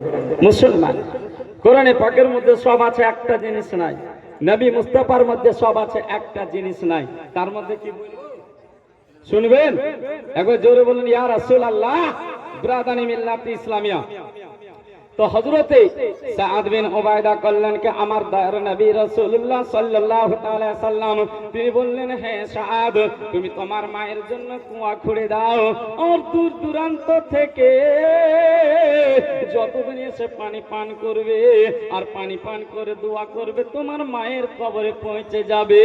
মুসলমান। কোরআনে পাকের মধ্যে সব আছে, একটা জিনিস নাই। নবী মুস্তাফার মধ্যে সব আছে, একটা জিনিস নাই। তার মধ্যে কি শুনবেন? একবার জোরে বলুন, ইয়া রাসূলুল্লাহ। ব্রাদানি মিল্লাত ইসলামিয়া। তো হযরতে সাদ বিন উবাইদা করলেন কে আমার দয়ার নবী রাসূলুল্লাহ সাল্লাল্লাহু তাআলা সাল্লাম, তিনি বললেন, হে সাদ, তুমি তোমার মায়ের জন্য কুয়া খুঁড়ে দাও, আর দূর দূরান্ত থেকে যতদিন এসে পানি পান করবে আর পানি পান করে দোয়া করবে, তোমার মায়ের কবরে পৌঁছে যাবে।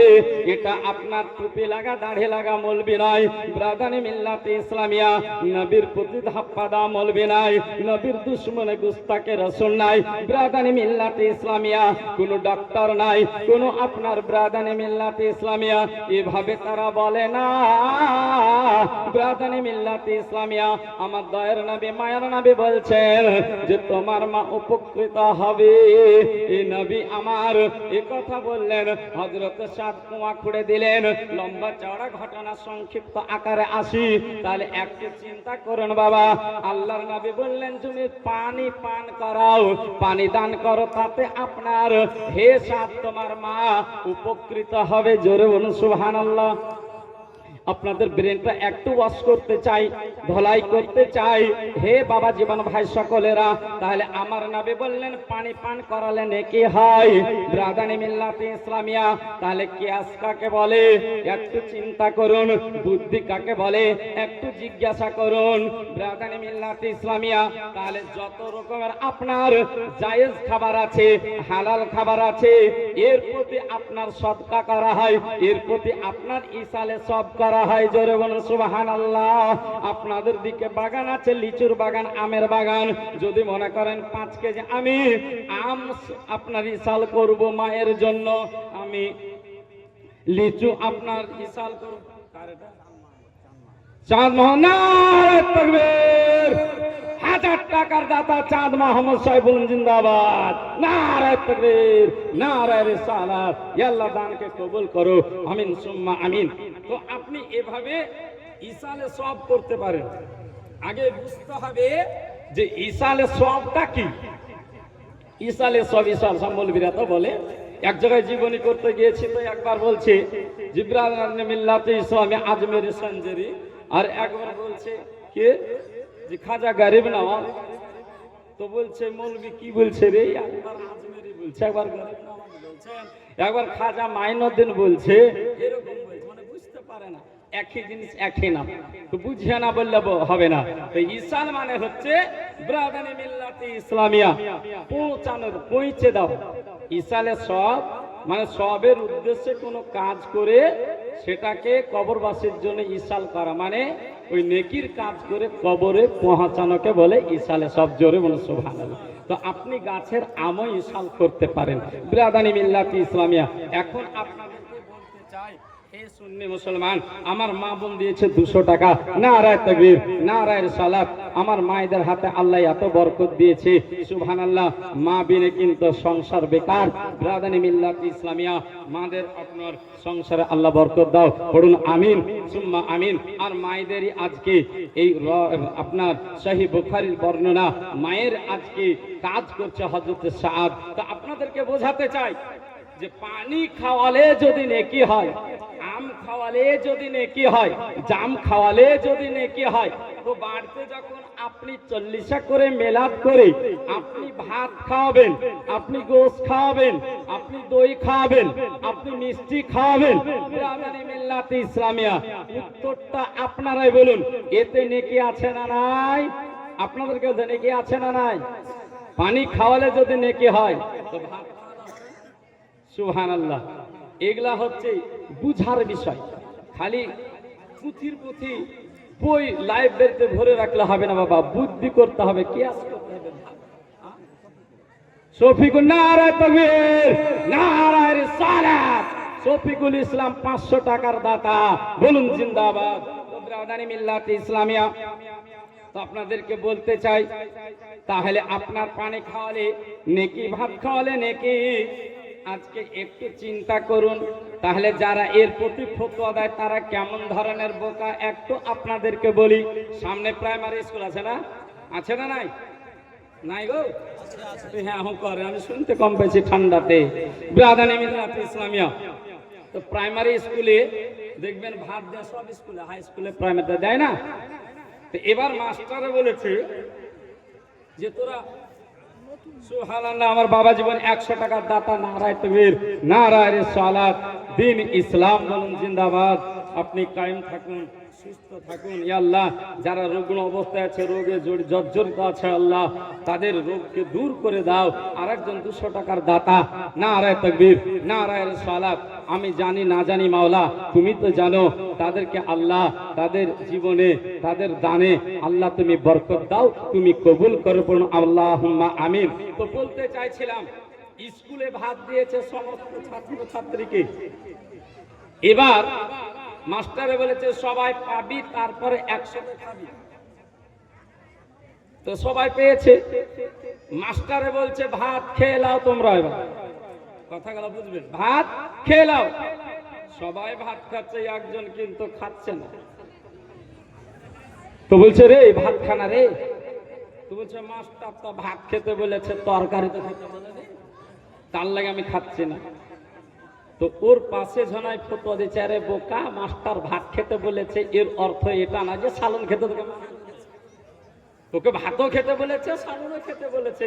এটা আপনার টুপি লাগা দাড়ি লাগা মৌলবি নাই, ব্রাদানি মিল্লাত ইসলামিয়া, নবীর প্রতি ধাপ্পাদা মৌলবি নাই, নবীর দুশমনে গুস্তাকে রাসূল নাই, ব্রাদানি মিল্লাত ইসলামিয়া, কোন ডক্টর নাই, কোন আপনার ব্রাদানি মিল্লাত ইসলামিয়া। এভাবে তারা বলে না। ব্রাদানি মিল্লাত ইসলামিয়া, আমার দয়ার নবী মায়ের নবী বলছেন যে তোমার মা উপকৃত হবে। এই নবী আমার এই কথা বললেন। হযরত সাদ কুয়া খুঁড়ে দিলেন। লম্বা চওড়া ঘটনা সংক্ষিপ্ত আকারে আসি, তাহলে একটু চিন্তা করুন বাবা। আল্লাহর নবী বললেন, তুমি পানি পান করাও, পানি দান করো, তাতে আপনার হে সাদ তোমার মা উপকৃত হবে। জোরে বলুন সুবহানাল্লাহ। আপনাদের ব্রেনটা একটু ওয়াশ করতে চাই, ধলাই করতে চাই, হে বাবা জীবন ভাই সকলেরা। তাহলে আমার নবী বললেন পানি পান করালে নেকি হয়, ব্রাদানি মিল্লাত ইসলামিয়া। তাহলে কিয়াস কাকে বলে একটু চিন্তা করুন, বুদ্ধি কাকে বলে একটু জিজ্ঞাসা করুন, ব্রাদানি মিল্লাত ইসলামিয়া। তাহলে যত রকমের আপনার জায়েজ খাবার আছে, হালাল খাবার আছে, এর প্রতি আপনার সদকা করা হয়, এর প্রতি আপনার ইসালে সব করা হয়। জোরে বলুন সুবহানাল্লাহ। আপনাদের দিকে বাগান আছে, লিচুর বাগান, আমের বাগান, যদি মনে করেন 5 কেজি আমি আম আপনার ইসাল করব মায়ের জন্য, আমি লিচু আপনার ইসাল করব, চাঁদ মোহাম্মদ তাকবীর, 1000 টাকার দাতা চাঁদ মোহাম্মদ সাহেবুল জিন্দাবাদ, নারে তাকবীর, নারে রিসালাত। ইয়া আল্লাহ দানকে কবুল করো, আমিন সুম্মা আমিন। তো আপনি এভাবে ইসালে সওয়াব করতে পারেন। আগে বুঝতে হবে যে ইসালে সওয়াবটা কি। ইসালে সওয়াব, ইসাল সম্বলবিরা তো বলে। এক জায়গায় জীবনী করতে গিয়েছি, তো একবার বলছে জিব্রাইল মিল্লাত ইসলামী আজমের সঞ্জরি, আর একবার বলছে কে যে খাজা গরিব নওয়াজ। তো বলছে মৌলবি কি বলছে রে, একবার আজমেরি বলছে, একবার গরিব নওয়াজ বলছে, একবার খাজা মাইনুদ্দিন বলছে, এরকম বলছে, মানে বুঝতে পারে না, একই জিনিস একই নাম, তো বুঝে না বললে হবে না। তো ইসাল মানে হচ্ছে ব্রাদানি মিল্লাত ইসলামিয়া, পৌঁছানোর, পৌঁছে দাও। ইসালে সব মানে সবের উদ্দেশ্যে কোনো কাজ করে সেটাকে কবরবাসীর জন্য ইসাল করা, মানে ওই নেকির কাজ করে কবরে পৌঁছানোকে বলে ইসালে সব। জোরে বলুন সুবহানাল্লাহ। তো আপনি গাছের আমও ইসাল করতে পারেন, ব্রাদানি মিল্লাত ইসলামিয়া। এখন আপনাদেরকে বলতে চাই, হে সুন্নি মুসলমান, আমার মা বোন দিয়েছে 200 টাকা, নারায়ে তাকবীর, নারায়ে রিসালাত। আমার মায়েদের হাতে আল্লাহ এত বরকত দিয়েছে, সুবহানাল্লাহ। মা বিনে কিন্তু সংসার বেকার, ব্রাদানি মিল্লাত ইসলামিয়া। মাদের আপনার সংসারে আল্লাহ বরকত দাও, পড়ুন আমিন সুম্মা আমিন। আর মায়েদেরই আজকে এই আপনার সহিহ বুখারীর বর্ণনা, মায়ের আজকে কাজ করছে হযরত সাদ। তো আপনাদেরকে বোঝাতে চাই যে পানি খাওয়ালে যদি নেকি হয়, আম খাওয়ালে যদি নেকি হয়, জাম খাওয়ালে যদি নেকি হয়, তো বাড়িতে যখন আপনি 40 করে মেলাদ করে আপনি ভাত খাওয়াবেন, আপনি গোশত খাওয়াবেন, আপনি দই খাওয়াবেন, আপনি মিষ্টি খাওয়াবেন, ব্রাদানি মিল্লাত ইসলামিয়া, উত্তরটা আপনারাই বলুন, এতে নেকি আছে না নাই? আপনাদের কাছে নেকি আছে না নাই? পানি খাওয়ালে যদি নেকি হয়, তো ভাত, সুবহানাল্লাহ। এগুলা হচ্ছে বুঝার বিষয়। খালি পুঁথির পুঁথি বই লাইব্রেরিতে ভরে রাখলে হবে না বাবা, বুদ্ধি করতে হবে, কিয়াস করতে হবে। শফিকুল, নারায়ে তাকবীর, নারায়ে রিসালাত। শফিকুল ইসলাম 500 টাকার দাতা, বলুন জিন্দাবাদ, ব্রাদানি মিল্লাত ইসলামিয়া। তো আপনাদেরকে বলতে চাই, তাহলে আপনার পানি খাওয়ালে নেকি, ভাত খাওয়ালে নেকি। আজকে একটু চিন্তা করুন, তাহলে যারা এর প্রতি ফতোয়া দেয় তারা কেমন ধরনের বোকা। একটু আপনাদেরকে বলি, সামনে প্রাইমারি স্কুল আছে না, আছে না নাই? নাই গো? হ্যাঁ এখন করে, আমি শুনতে কম পেয়েছি ঠান্ডাতে। ব্রাদানি মিল্লাত ইসলামিয়া তো প্রাইমারি স্কুলে দেখবেন ভাত দেয়, সব স্কুলে, হাই স্কুলে প্রাইমারিতে দেয় না। তো এবার মাস্টারে বলেছে যে তোরা সুবহানাল্লাহ, আমার বাবা জীবন 100 টাকার দাতা, নারায়ে তাকবীর, নারায়ে রিসালাত, দিন ইসলাম বলুন জিন্দাবাদ। আপনি কায়েম থাকুন, সুস্থ থাকুন। ইয়া আল্লাহ, যারা রোগীণ অবস্থায় আছে, রোগে জর্জরিত আছে, আল্লাহ তাদের রোগকে দূর করে দাও। আরেকজন 200 টাকার দাতা, নারায়ে তাকবীর, নারায়ে রিসালাত। আমি জানি না জানি মাওলা তুমি তো জানো, তাদেরকে আল্লাহ তাদের জীবনে তাদের দানে আল্লাহ তুমি বরকত দাও, তুমি কবুল করে পড়ুন আল্লাহুম্মা আমিন। তো বলতে চাইছিলাম, স্কুলে ভাত দিয়েছে সমস্ত ছাত্র ছাত্রীকে, এবার মাস্টারে বলেছে সবাই পাবি, তারপরে 100 খাবি। তো সবাই পেয়েছে, মাস্টারে বলছে ভাত খেয়ে নাও তোমরা। এবার কথাগুলো বুঝবেন, ভাত খেয়ে নাও। সবাই ভাত খাচ্ছে, একজন কিন্তু খাচ্ছে না। তো বলছে রে ভাত খানা রে, তো বলছে মাস্টার তো ভাত খেতে বলেছে, তরকারি তো খেতে বলেছে, তার লাগে আমি খাচ্ছি না। তো ওর পাশে ঝনাই ফতোয়া দিচ্ছে, আরে বোকা, মাস্টার ভাত খেতে বলেছে এর অর্থ এটা না যে সালন খেতে, তোকে ভাতও খেতে বলেছে, সালনও খেতে বলেছে।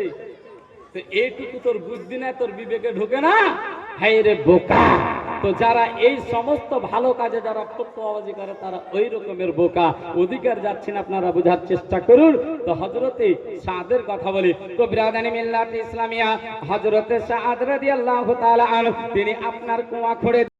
তো এইটুকু তোর বুদ্ধি না, তোর বিবেকে ঢোকে না? হায় রে বোকা। তো যারা এই সমস্ত ভালো কাজে যারা ফতোয়াবাজি করে, তারা ওই রকমের বোকা। অধিকার যাচ্ছে না, আপনারা বোঝার চেষ্টা করুন। তো হযরতে সাদের কথা বলি, তো বিরাদানি মিল্লাত ইসলামিয়া হযরতে সাদ রাদিয়াল্লাহু তাআলা আনহু, তিনি আপনার কুয়া খুঁড়ে